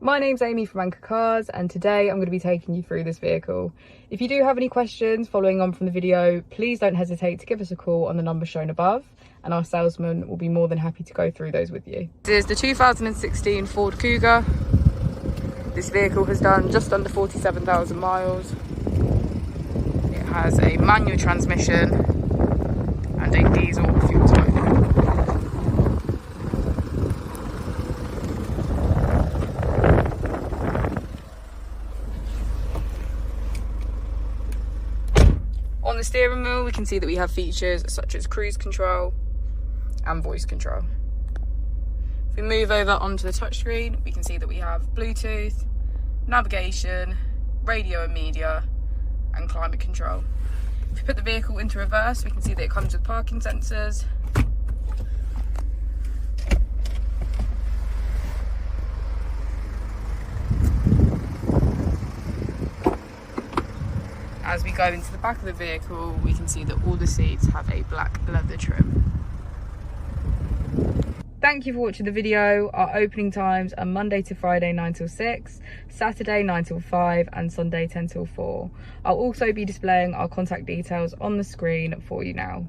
My name's Amy from Anchor Cars, and today I'm going to be taking you through this vehicle. If you do have any questions following on from the video, please don't hesitate to give us a call on the number shown above, and our salesman will be more than happy to go through those with you. This is the 2016 Ford Cougar. This vehicle has done just under 47,000 miles. It has a manual transmission and a diesel fuel type. On the steering wheel, we can see that we have features such as cruise control and voice control. If we move over onto the touchscreen, we can see that we have Bluetooth, navigation, radio and media, and climate control. If we put the vehicle into reverse, we can see that it comes with parking sensors. As we go into the back of the vehicle, we can see that all the seats have a black leather trim. Thank you for watching the video. Our opening times are Monday to Friday 9 till 6, Saturday 9 till 5, and Sunday 10 till 4. I'll also be displaying our contact details on the screen for you now.